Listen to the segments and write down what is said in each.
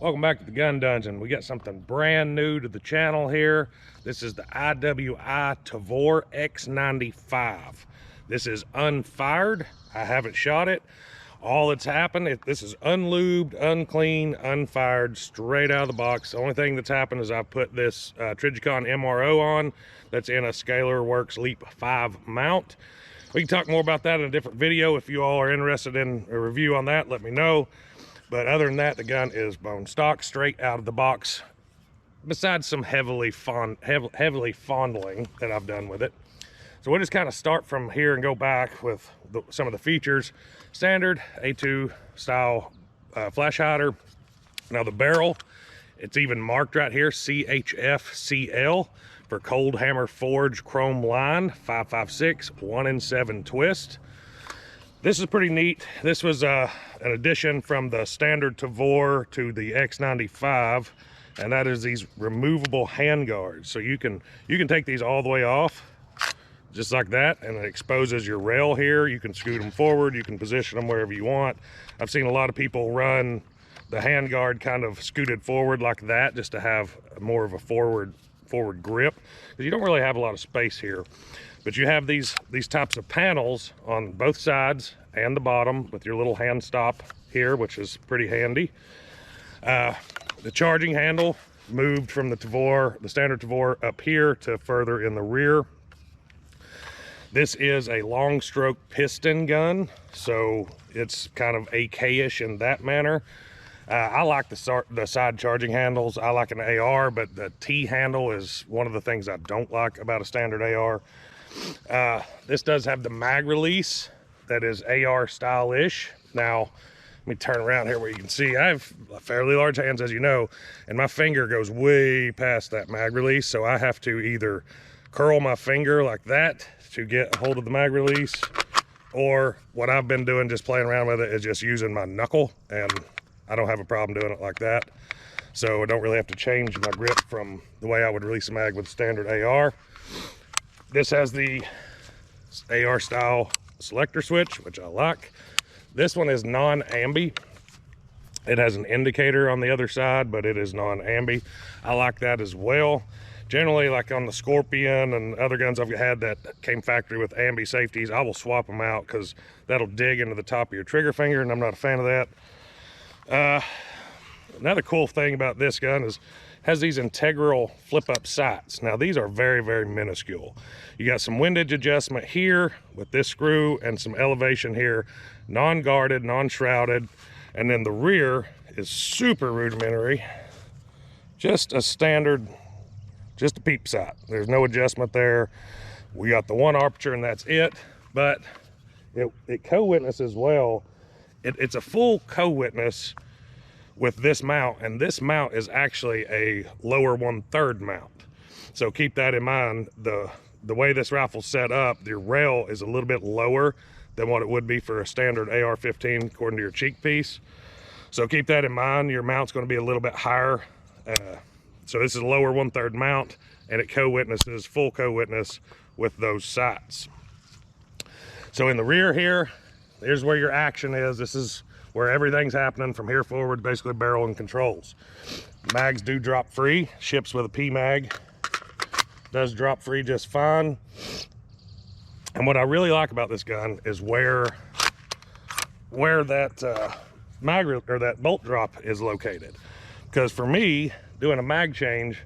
Welcome back to the Gun Dungeon. We got something brand new to the channel here. This is the IWI Tavor X95. This is unfired. I haven't shot it. All that's happened, this is unlubed, unclean, unfired, straight out of the box. The only thing that's happened is I put this Trijicon MRO on that's in a Scalar Works Leap 5 mount. We can talk more about that in a different video. If you all are interested in a review on that, let me know. But other than that, the gun is bone stock, straight out of the box, besides some heavily fondling that I've done with it. So we'll just kind of start from here and go back with some of the features. Standard A2 style flash hider. Now the barrel, it's even marked right here, CHF-CL for Cold Hammer Forge Chrome Line, 5.56, 1-in-7 twist. This is pretty neat. This was an addition from the standard Tavor to the X95, and that is these removable hand guards. So you can take these all the way off, just like that, and it exposes your rail here. You can scoot them forward, you can position them wherever you want. I've seen a lot of people run the hand guard kind of scooted forward like that, just to have more of a forward grip, because you don't really have a lot of space here. But you have these types of panels on both sides and the bottom with your little hand stop here, which is pretty handy. The charging handle moved from the Tavor, the standard Tavor, up here to further in the rear. This is a long stroke piston gun, so it's kind of AK-ish in that manner. I like the side charging handles. I like an AR, but the T handle is one of the things I don't like about a standard AR. This does have the mag release that is AR style-ish. Now, let me turn around here where you can see. I have fairly large hands, as you know, and my finger goes way past that mag release, so I have to either curl my finger like that to get a hold of the mag release, or what I've been doing, just playing around with it, is just using my knuckle, and I don't have a problem doing it like that. So I don't really have to change my grip from the way I would release a mag with standard AR. This has the AR style selector switch, which I like. This one is non-ambi. It has an indicator on the other side, but it is non-ambi. I like that as well. Generally, like on the Scorpion and other guns I've had that came factory with ambi safeties, I will swap them out because that'll dig into the top of your trigger finger, and I'm not a fan of that. Another cool thing about this gun is has these integral flip-up sights. Now these are very, very minuscule. You got some windage adjustment here with this screw and some elevation here, non-guarded, non-shrouded, and then the rear is super rudimentary. Just a standard, just a peep sight. There's no adjustment there. We got the one aperture and that's it, but it co-witnesses well. It's a full co-witness with this mount, and this mount is actually a lower 1/3 mount. So keep that in mind. The way this rifle's set up, your rail is a little bit lower than what it would be for a standard AR-15 according to your cheek piece. So keep that in mind. Your mount's going to be a little bit higher. So this is a lower 1/3 mount, and it co-witnesses, full co-witness with those sights. So in the rear here, here's where your action is. This is where everything's happening from here forward, basically barrel and controls. Mags do drop free, ships with a P mag. Does drop free just fine. And what I really like about this gun is where that mag or that bolt drop is located. Because for me, doing a mag change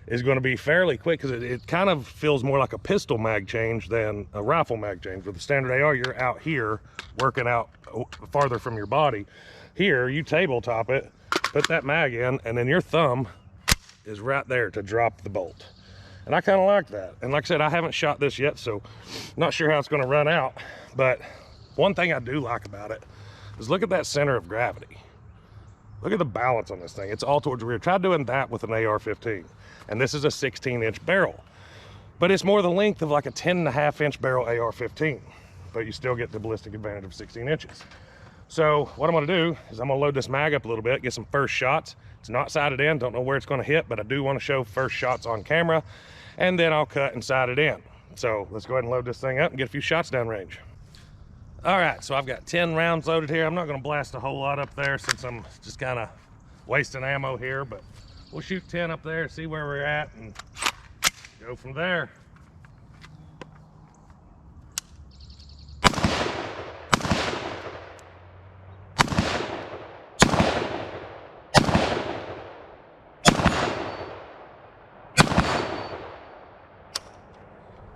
is going to be fairly quick, because it kind of feels more like a pistol mag change than a rifle mag change. With the standard AR, you're out here working out farther from your body. Here, you tabletop it, put that mag in, and then your thumb is right there to drop the bolt. And I kind of like that. And like I said, I haven't shot this yet, so not sure how it's going to run out. But one thing I do like about it is look at that center of gravity. Look at the balance on this thing. It's all towards the rear. Try doing that with an AR-15. And this is a 16-inch barrel. But it's more the length of like a 10.5-inch barrel AR-15. But you still get the ballistic advantage of 16 inches. So what I'm going to do is I'm going to load this mag up a little bit, get some first shots. It's not sighted in, don't know where it's going to hit, but I do want to show first shots on camera. And then I'll cut and sight it in. So let's go ahead and load this thing up and get a few shots downrange. All right, so I've got 10 rounds loaded here. I'm not going to blast a whole lot up there since I'm just kind of wasting ammo here, but we'll shoot 10 up there, see where we're at, and go from there.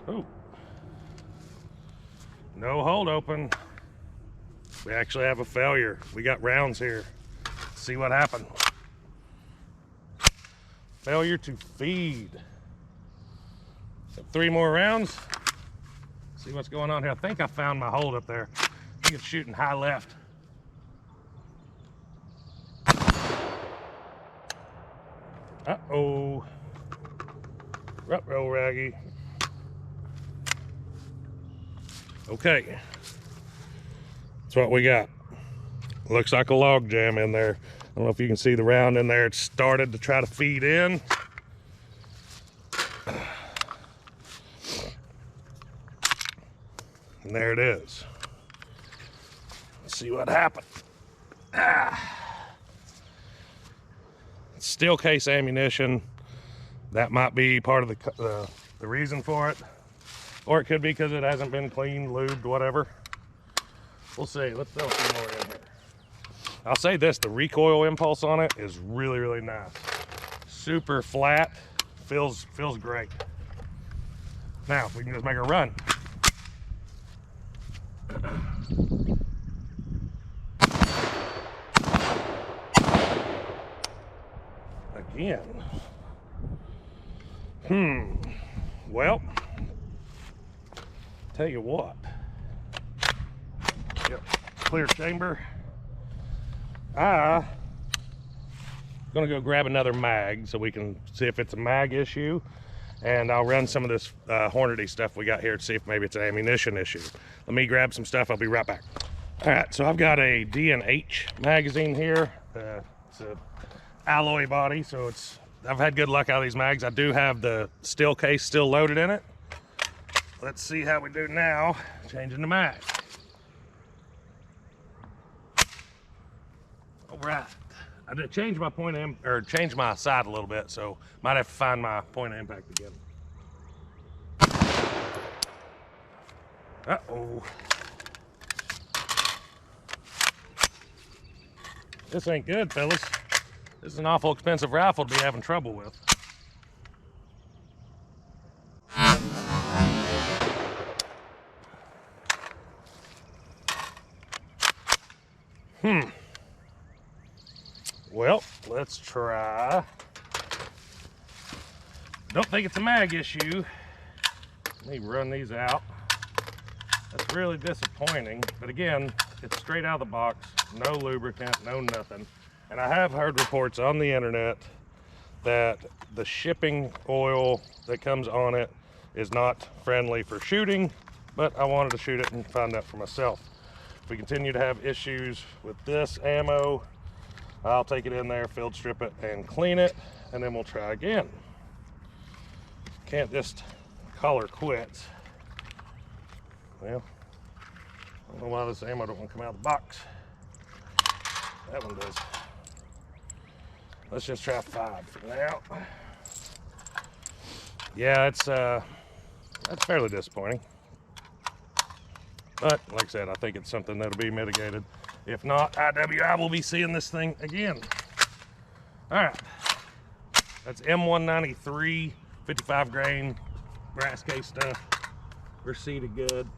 Ooh. No hold open. We actually have a failure. We got rounds here. Let's see what happened. Failure to feed. So 3 more rounds. See what's going on here. I think I found my hold up there. I think it's shooting high left. Uh-oh. Ruh-roh, Raggy. Okay. That's what we got. Looks like a log jam in there. I don't know if you can see the round in there. It started to try to feed in. And there it is. Let's see what happened. Steel case ammunition. That might be part of the reason for it. Or it could be because it hasn't been cleaned, lubed, whatever. We'll see. Let's throw a few more in here. I'll say this, the recoil impulse on it is really, really nice. Super flat, feels great. Now, we can just make a run. Again. Well, tell you what. Yep, clear chamber. I'm gonna go grab another mag so we can see if it's a mag issue, and I'll run some of this Hornady stuff we got here to see if maybe it's an ammunition issue. Let me grab some stuff. I'll be right back. All right, so I've got a D&H magazine here. It's a alloy body, so I've had good luck out of these mags. I do have the steel case still loaded in it. Let's see how we do now changing the mag. All right, I did change my change my sight a little bit, so might have to find my point of impact again. Uh-oh. This ain't good, fellas. This is an awful expensive rifle to be having trouble with. Well, let's try. Don't think it's a mag issue. Let me run these out. That's really disappointing, but again, it's straight out of the box, no lubricant, no nothing. And I have heard reports on the internet that the shipping oil that comes on it is not friendly for shooting, but I wanted to shoot it and find out for myself. If we continue to have issues with this ammo, I'll take it in there, field strip it, and clean it, and then we'll try again. Can't just call her quits. Well, I don't know why this ammo don't want to come out of the box. That one does. Let's just try 5 for now. Yeah, that's fairly disappointing. But like I said, I think it's something that'll be mitigated. If not, IWI will be seeing this thing again. All right, that's M193, 55 grain, brass case stuff. We're seated good.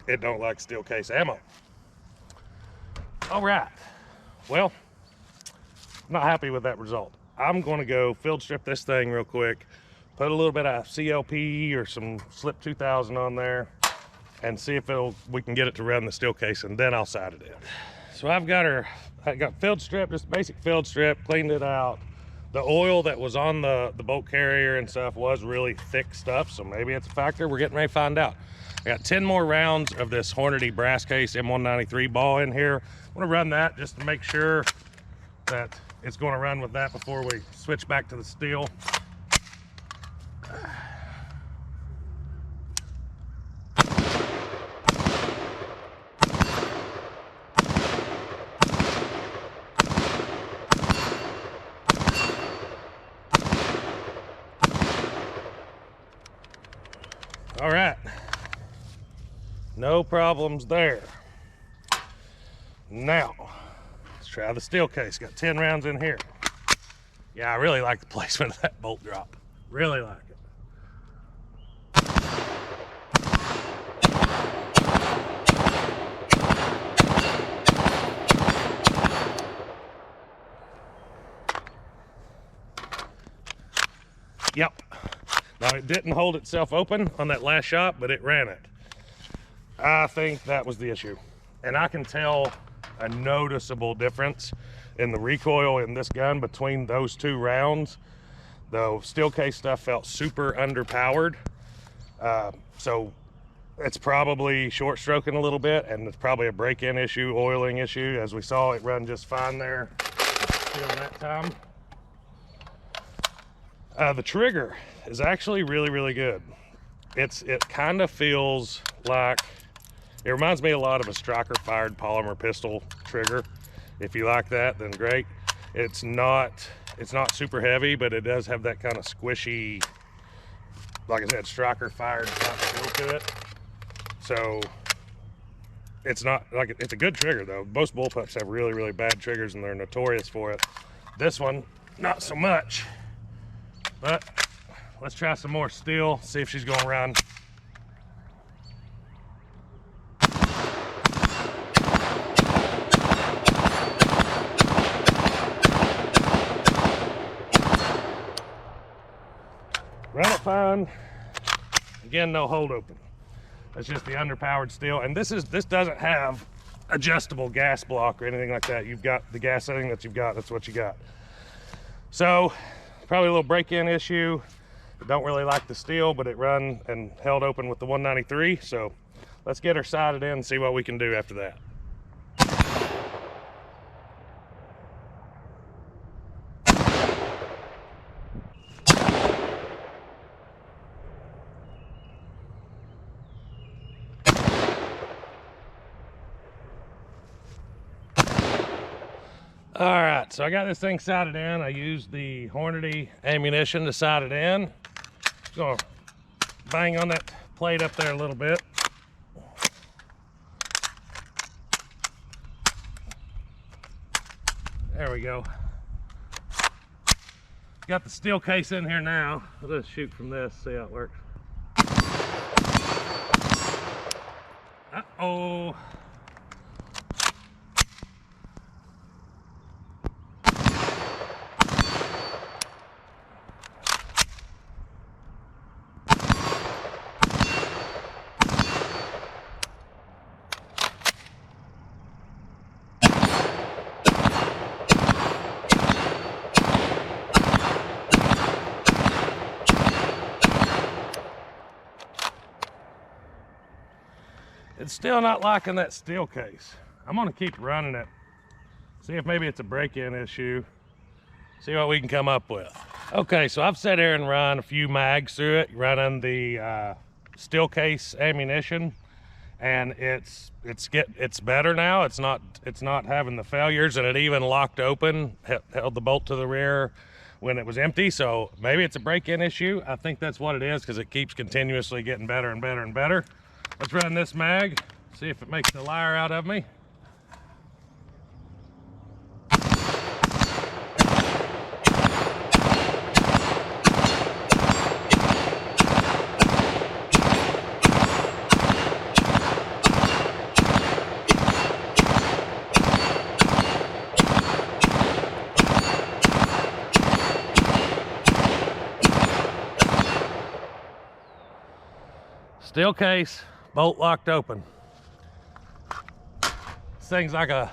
It don't like steel case ammo. All right, well, I'm not happy with that result. I'm gonna go field strip this thing real quick, put a little bit of CLP or some Slip 2000 on there, and see if we can get it to run the steel case, and then I'll sight it in. So I got field strip, just basic field strip, cleaned it out. The oil that was on the bolt carrier and stuff was really thick stuff, so maybe it's a factor. We're getting ready to find out. I got 10 more rounds of this Hornady brass case M193 ball in here. I'm gonna run that just to make sure that it's gonna run with that before we switch back to the steel. No problems there. Now, let's try the steel case. Got 10 rounds in here. Yeah, I really like the placement of that bolt drop. Really like it. Yep. Now it didn't hold itself open on that last shot, but it ran it. I think that was the issue. And I can tell a noticeable difference in the recoil in this gun between those two rounds. The steel case stuff felt super underpowered. So it's probably short stroking a little bit, and it's probably a break-in issue, oiling issue. As we saw, it run just fine there during that time. The trigger is actually really, really good. It kind of feels like, it reminds me a lot of a striker fired polymer pistol trigger. If you like that, then great. It's not super heavy, but it does have that kind of squishy, like I said, striker fired type feel to it. So it's not like, it's a good trigger though. Most bullpups have really, really bad triggers and they're notorious for it. This one, not so much. But let's try some more steel, see if she's gonna run. Run it fine. Again, no hold open. That's just the underpowered steel. And this doesn't have adjustable gas block or anything like that. You've got the gas setting that you've got, that's what you got. So probably a little break-in issue. I don't really like the steel, but it run and held open with the 193. So let's get her sighted in and see what we can do after that. All right, so I got this thing sighted in. I used the Hornady ammunition to sight it in. Just gonna bang on that plate up there a little bit. There we go. Got the steel case in here now. I'll just shoot from this, see how it works. Uh-oh. It's still not liking that steel case. I'm gonna keep running it. See if maybe it's a break-in issue. See what we can come up with. Okay, so I've sat here and run a few mags through it, running the steel case ammunition, and it's better now. It's not having the failures, and it even locked open, held the bolt to the rear when it was empty. So maybe it's a break-in issue. I think that's what it is, because it keeps continuously getting better and better and better. Let's run this mag, see if it makes the liar out of me. Steel case, bolt locked open. This thing's like a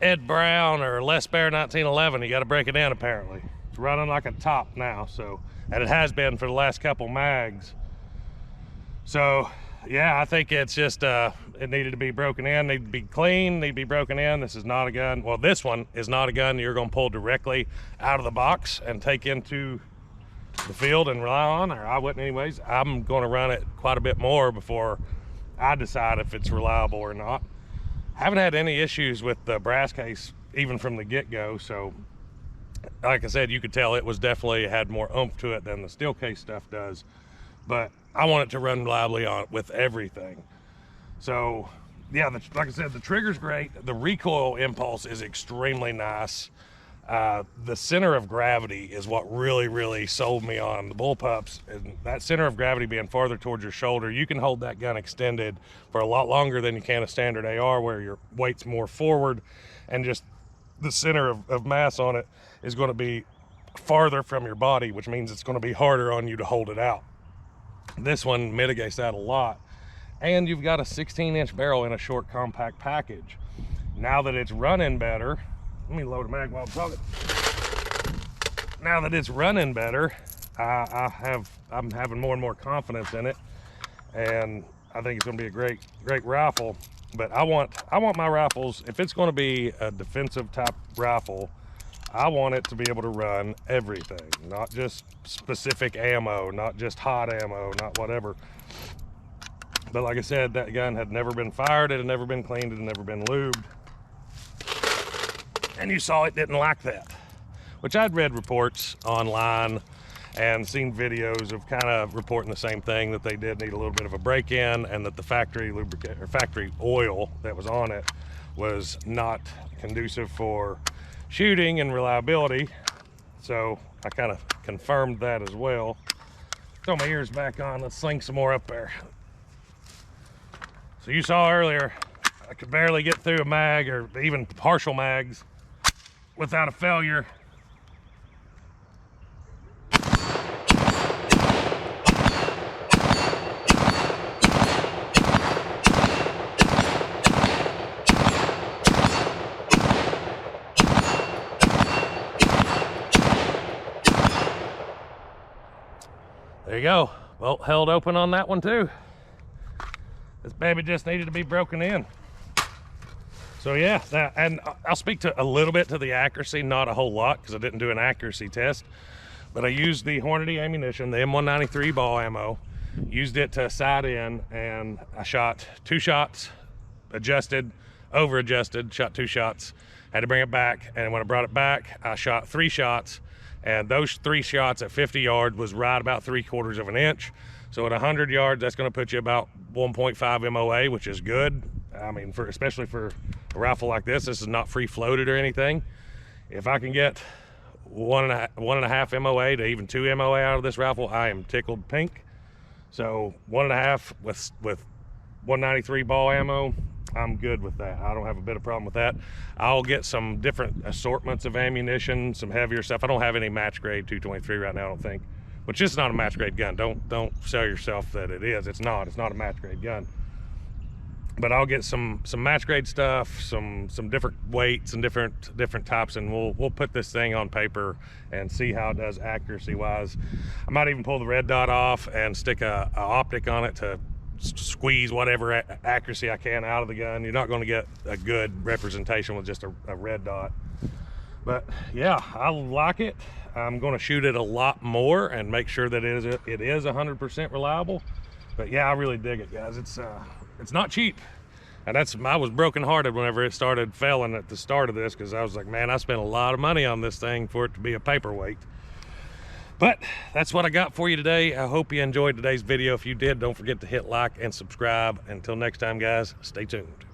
Ed Brown or Les Baer 1911. You got to break it in apparently. It's running like a top now, so, and it has been for the last couple mags. So yeah, I think it's just it needed to be broken in, needed to be clean, need to be broken in. This is not a gun. Well, this one is not a gun you're going to pull directly out of the box and take into the field and rely on, or I wouldn't anyways. I'm going to run it quite a bit more before I decide if it's reliable or not. Haven't had any issues with the brass case even from the get-go, so like I said, you could tell it was definitely had more oomph to it than the steel case stuff does, but I want it to run reliably on with everything. So yeah, like I said, the trigger's great. The recoil impulse is extremely nice. The center of gravity is what really sold me on the bullpups, and that center of gravity being farther towards your shoulder, you can hold that gun extended for a lot longer than you can a standard AR, where your weight's more forward and just the center of mass on it is going to be farther from your body, which means it's going to be harder on you to hold it out. This one mitigates that a lot, and you've got a 16-inch barrel in a short compact package. Now that it's running better, let me load a mag while I'm talking. Now that it's running better, I'm having more and more confidence in it, and I think it's going to be a great rifle. But I want my rifles, if it's going to be a defensive type rifle, I want it to be able to run everything, not just specific ammo, not just hot ammo, not whatever. But like I said, that gun had never been fired, it had never been cleaned, it had never been lubed. And you saw it didn't like that, which I'd read reports online and seen videos of kind of reporting the same thing, that they did need a little bit of a break-in, and that the factory lubricant or factory oil that was on it was not conducive for shooting and reliability. So I kind of confirmed that as well. Throw my ears back on, let's sling some more up there. So you saw earlier, I could barely get through a mag, or even partial mags, without a failure. There you go. Bolt held open on that one too. This baby just needed to be broken in. So yeah, and I'll speak to a little bit to the accuracy, not a whole lot, because I didn't do an accuracy test, but I used the Hornady ammunition, the M193 ball ammo, used it to side in, and I shot 2 shots, adjusted, over adjusted, shot 2 shots, had to bring it back, and when I brought it back, I shot 3 shots, and those 3 shots at 50 yards was right about 3/4 of an inch. So at 100 yards, that's going to put you about 1.5 MOA, which is good. I mean, especially for a rifle like this is not free floated or anything. If I can get 1.5 MOA to even 2 MOA out of this rifle, I am tickled pink. So 1.5 with 193 ball ammo, I'm good with that. I don't have a bit of problem with that. I'll get some different assortments of ammunition, some heavier stuff. I don't have any match grade 223 right now, I don't think. Which is not a match grade gun. Don't sell yourself that it is. It's not a match grade gun. But I'll get some match grade stuff, some different weights and different types, and we'll put this thing on paper and see how it does accuracy wise. I might even pull the red dot off and stick a optic on it to squeeze whatever accuracy I can out of the gun. You're not going to get a good representation with just a red dot. But yeah, I like it. I'm going to shoot it a lot more and make sure that it is 100% reliable. But yeah, I really dig it, guys. It's not cheap, and I was brokenhearted whenever it started failing at the start of this, because I was like, man, I spent a lot of money on this thing for it to be a paperweight. But that's what I got for you today. I hope you enjoyed today's video. If you did, don't forget to hit like and subscribe. Until next time, guys, stay tuned.